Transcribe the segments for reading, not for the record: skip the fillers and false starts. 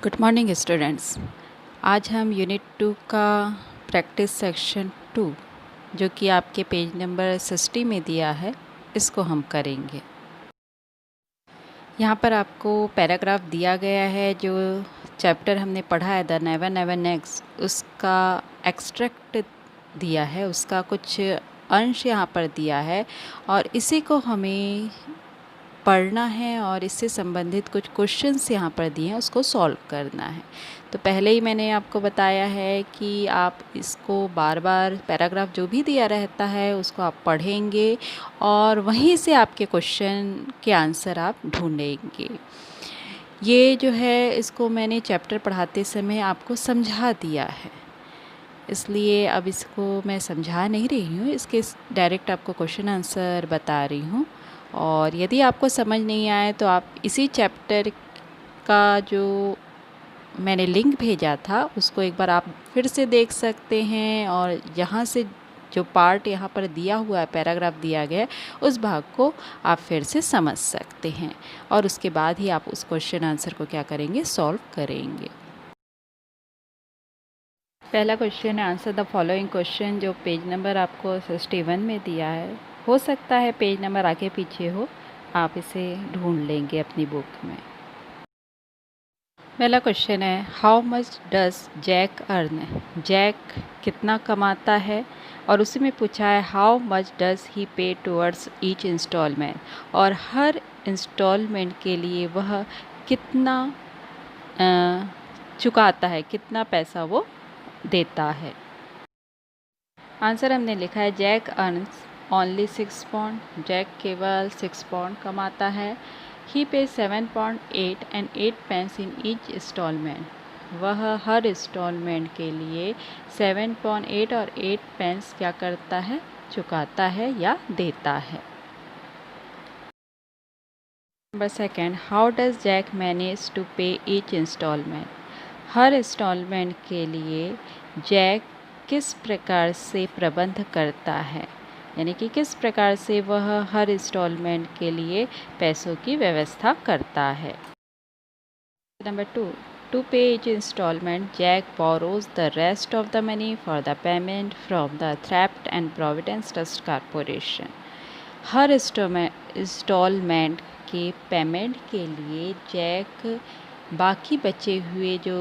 Good morning students. आज हम unit 2 का प्रैक्टिस सेक्शन 2 जो कि आपके पेज नंबर 60 में दिया है, इसको हम करेंगे। यहाँ पर आपको पैराग्राफ दिया गया है। जो चैप्टर हमने पढ़ा है द नेवर नेवर नेक्स्ट, उसका एक्सट्रैक्ट दिया है, उसका कुछ अंश यहाँ पर दिया है और इसी को हमें पढ़ना है और इससे संबंधित कुछ क्वेश्चंस यहाँ पर दिए हैं, उसको सॉल्व करना है। तो पहले ही मैंने आपको बताया है कि आप इसको बार बार पैराग्राफ जो भी दिया रहता है उसको आप पढ़ेंगे और वहीं से आपके क्वेश्चन के आंसर आप ढूंढेंगे। ये जो है इसको मैंने चैप्टर पढ़ाते समय आपको समझा दिया है, इसलिए अब इसको मैं समझा नहीं रही हूँ, इसके डायरेक्ट आपको क्वेश्चन आंसर बता रही हूँ। और यदि आपको समझ नहीं आए तो आप इसी चैप्टर का जो मैंने लिंक भेजा था उसको एक बार आप फिर से देख सकते हैं और यहाँ से जो पार्ट यहाँ पर दिया हुआ है, पैराग्राफ दिया गया है, उस भाग को आप फिर से समझ सकते हैं और उसके बाद ही आप उस क्वेश्चन आंसर को क्या करेंगे, सॉल्व करेंगे। पहला क्वेश्चन है, आंसर द फॉलोइंग क्वेश्चन, जो पेज नंबर आपको 61 में दिया है। हो सकता है पेज नंबर आगे पीछे हो, आप इसे ढूंढ लेंगे अपनी बुक में। पहला क्वेश्चन है, how much does Jack earn, Jack कितना कमाता है। और उसी में पूछा है हाउ मच डज ही पे टुवर्ड्स ईच इंस्टॉलमेंट, और हर इंस्टॉलमेंट के लिए वह कितना चुकाता है, कितना पैसा वो देता है। आंसर हमने लिखा है Jack earns only 6 pound, Jack केवल 6 पाउंड कमाता है। He pay 7.8 and 8 pence in each instalment, वह हर इंस्टॉलमेंट के लिए 7.8 और 8 पेंस क्या करता है, चुकाता है या देता है। Number second, how does Jack manage to pay each instalment, हर इंस्टॉलमेंट के लिए जैक किस प्रकार से प्रबंध करता है, यानी कि किस प्रकार से वह हर इंस्टॉलमेंट के लिए पैसों की व्यवस्था करता है। Number two pay each instalment Jack borrows the rest of the money for the payment from the thrift and providence trust corporation, हर इंस्टॉलमेंट के पेमेंट के लिए जैक बाकी बचे हुए जो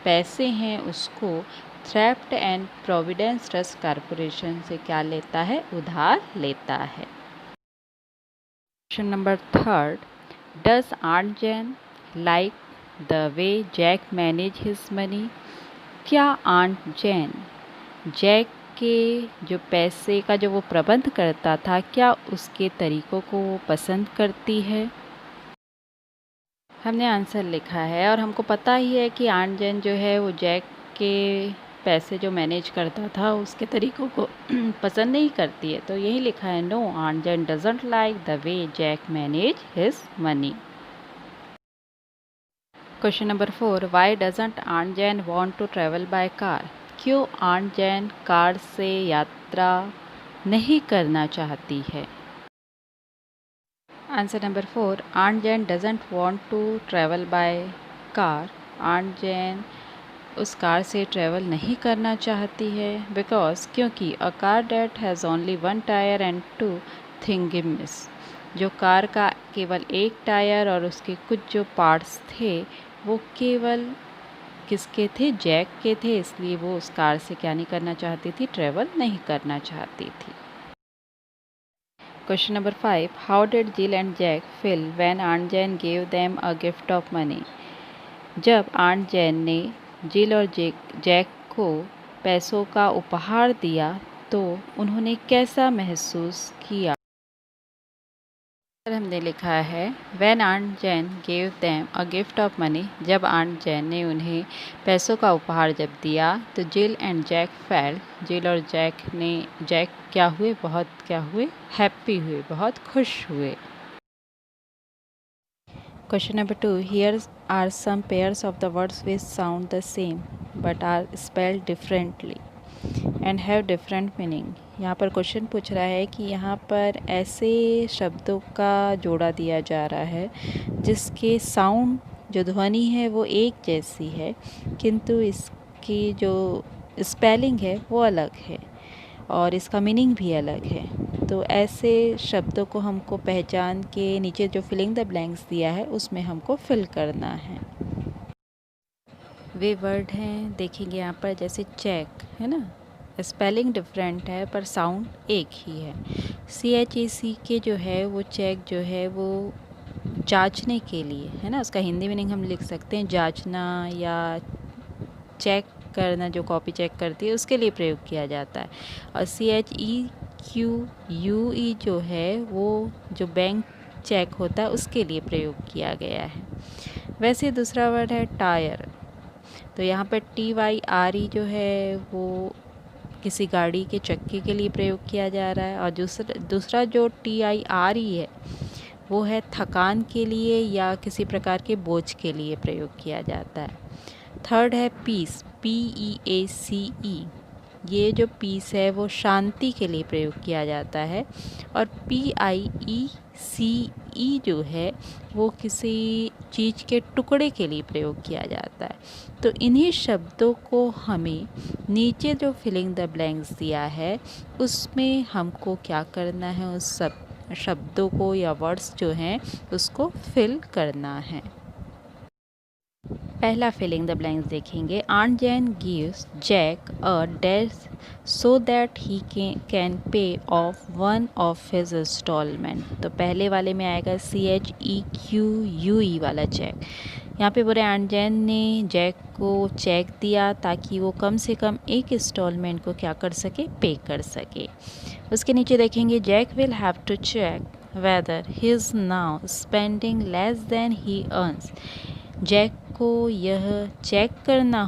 पैसे हैं उसको thrift and providence trust corporation से क्या लेता है, उधार लेता है। Question number third, does aunt Jane like the way Jack manage his money, क्या आंट जैन जैक के जो पैसे का जो वो प्रबंध करता था, क्या उसके तरीक़ों को वो पसंद करती है। हमने आंसर लिखा है और हमको पता ही है कि आंट जैन जो है वो जैक के पैसे जो मैनेज करता था उसके तरीक़ों को पसंद नहीं करती है, तो यही लिखा है no, aunt Jane doesn't like the way Jack manage his money. Question number 4, why doesn't aunt Jane want to travel by car, क्यों आंट जैन कार से यात्रा नहीं करना चाहती है। Answer number 4, aunt Jane doesn't want to travel by car, aunt Jane उस car से travel नहीं करना चाहती है बिकॉज, क्योंकि a car that has only 1 tyre and 2 thingums, जो कार का केवल एक टायर और उसके कुछ जो पार्ट्स थे वो केवल किसके थे, जैक के थे, इसलिए वो उस कार से क्या नहीं करना चाहती थी, ट्रैवल नहीं करना चाहती थी। Question number 5, how did Jill and Jack feel when aunt Jane gave them a gift of money, जब आंट जैन ने जिल और जैक को पैसों का उपहार दिया तो उन्होंने कैसा महसूस किया। हमने लिखा है when aunt Jane gave them a gift of money, जब आंट जैन ने उन्हें पैसों का उपहार जब दिया तो जिल एंड जैक फेल्ट, जिल और जैक क्या हुए, बहुत क्या हुए, हैप्पी हुए, बहुत खुश हुए। Question number 2, here are some pairs of the words which sound the same but are spelled differently and have different meaning. यहाँ पर क्वेश्चन पूछ रहा है कि यहाँ पर ऐसे शब्दों का जोड़ा दिया जा रहा है जिसके साउंड जो ध्वनि है वो एक जैसी है, किंतु इसकी जो स्पेलिंग है वो अलग है और इसका मीनिंग भी अलग है। तो ऐसे शब्दों को हमको पहचान के नीचे जो फिलिंग द ब्लैंक्स दिया है उसमें हमको फिल करना है। वे वर्ड हैं देखेंगे यहाँ पर, जैसे चेक है ना, स्पेलिंग डिफरेंट है पर साउंड एक ही है। CHEC के जो है वो चेक जो है वो जांचने के लिए है ना, उसका हिंदी मीनिंग हम लिख सकते हैं जांचना या चेक करना, जो कॉपी चेक करती है उसके लिए प्रयोग किया जाता है। और CHEQUE जो है वो जो बैंक चेक होता है उसके लिए प्रयोग किया गया है। वैसे दूसरा वर्ड है टायर, तो यहाँ पर TYRE जो है वो किसी गाड़ी के चक्के के लिए प्रयोग किया जा रहा है। और दूसरा जो TIRE है वो है थकान के लिए या किसी प्रकार के बोझ के लिए प्रयोग किया जाता है। थर्ड है पीस, PEACE, ये जो पीस है वो शांति के लिए प्रयोग किया जाता है। और PIECE जो है वो किसी चीज़ के टुकड़े के लिए प्रयोग किया जाता है। तो इन्हीं शब्दों को हमें नीचे जो फिलिंग द ब्लैंक्स दिया है उसमें हमको क्या करना है, उस सब शब्दों को या वर्ड्स जो हैं उसको फिल करना है। पहला फिलिंग द ब्लैंक्स देखेंगे। Aunt Jane gives Jack a dash so that he can pay off one of his instalment. तो पहले वाले में आएगा CHEQUE वाला चेक। यहाँ पे बोले आंट जैन ने जैक को चेक दिया ताकि वो कम से कम एक इंस्टॉलमेंट को क्या कर सके, पे कर सके। उसके नीचे देखेंगे Jack will have to check whether he is now spending less than he earns. Jack को यह चेक करना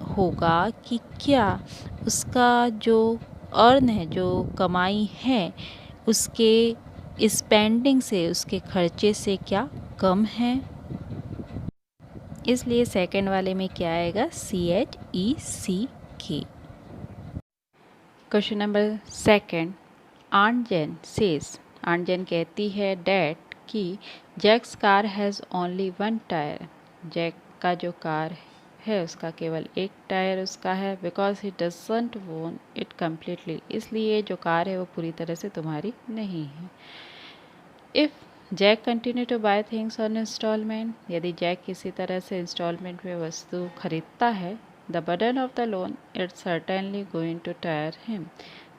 होगा कि क्या उसका जो अर्न है, जो कमाई है, उसके स्पेंडिंग से, उसके खर्चे से क्या कम है। इसलिए सेकंड वाले में क्या आएगा, CHECK। Question number second. Aunt Jane says, aunt Jane कहती है डैट कि Jack's car has only one tyre. Jack का जो कार है उसका केवल एक टायर उसका है। Because he doesn't own it completely, इसलिए जो कार है वो पूरी तरह से तुम्हारी नहीं है। If Jack continue to buy things on instalment, यदि जैक किसी तरह से इंस्टॉलमेंट में वस्तु खरीदता है, the burden of the loan it's certainly going to tire him.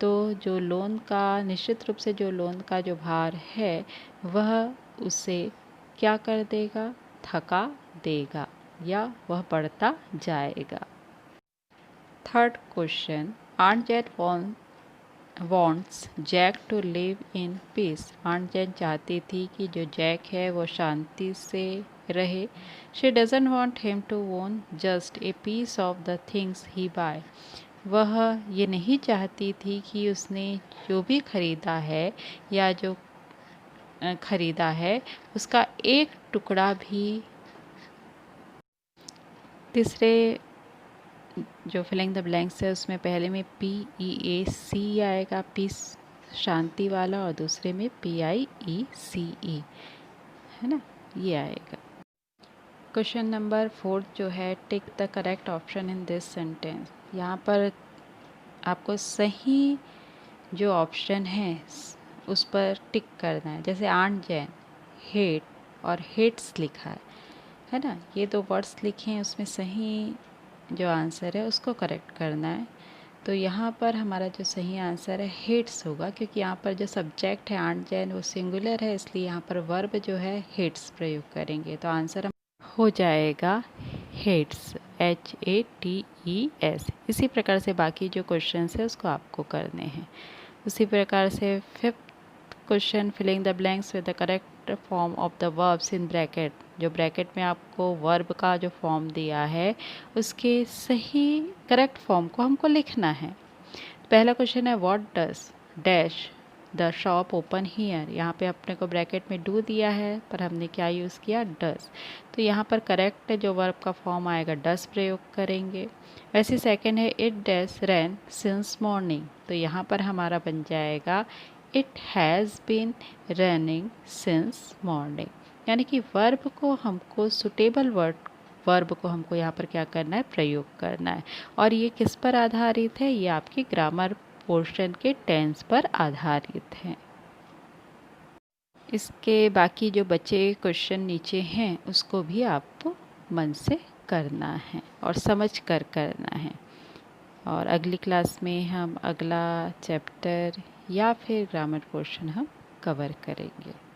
तो जो लोन का, निश्चित रूप से जो लोन का जो भार है वह उसे क्या कर देगा, थका देगा या वह बढ़ता जाएगा। Third question. Aunt Jane wants Jack to live in peace. Aunt Jane चाहती थी कि जो जैक है वो शांति से रहे। She doesn't want him to own just a piece of the things he buy. वह ये नहीं चाहती थी कि उसने जो भी खरीदा है या जो खरीदा है उसका एक टुकड़ा भी। तीसरे जो फिलिंग द ब्लैंक्स है उसमें पहले में PEAC आएगा, पीस शांति वाला, और दूसरे में PIECE है ना, ये आएगा। क्वेश्चन नंबर 4 जो है tick the correct option in this sentence. यहाँ पर आपको सही जो ऑप्शन है उस पर टिक करना है। जैसे आंट जैन हेट और हेट्स लिखा है ना, ये दो वर्ड्स लिखे हैं, उसमें सही जो आंसर है उसको करेक्ट करना है। तो यहाँ पर हमारा जो सही आंसर है हेट्स होगा, क्योंकि यहाँ पर जो सब्जेक्ट है आंट जैन वो सिंगुलर है, इसलिए यहाँ पर वर्ब जो है हेट्स प्रयोग करेंगे। तो आंसर हो जाएगा हेट्स, HATES। इसी प्रकार से बाकी जो क्वेश्चन है उसको आपको करने हैं। उसी प्रकार से fifth question, filling the blanks with the correct form of the verbs in bracket. जो ब्रैकेट में आपको वर्ब का जो फॉर्म दिया है उसके सही करेक्ट फॉर्म को हमको लिखना है। पहला क्वेश्चन है what does dash the shop open here. यहाँ पे अपने को ब्रैकेट में डू दिया है पर हमने क्या यूज़ किया, डज। तो यहाँ पर करेक्ट जो वर्ब का फॉर्म आएगा डज प्रयोग करेंगे। वैसे सेकंड है it dash ran since morning. तो यहाँ पर हमारा बन जाएगा it has been running since morning. यानी कि वर्ब को हमको सुटेबल वर्ब को हमको यहाँ पर क्या करना है, प्रयोग करना है। और ये किस पर आधारित है, ये आपके ग्रामर पोर्शन के टेंस पर आधारित है। इसके बाकी जो बचे क्वेश्चन नीचे हैं उसको भी आपको मन से करना है और समझ कर करना है। और अगली क्लास में हम अगला चैप्टर या फिर ग्रामर पोर्शन हम कवर करेंगे।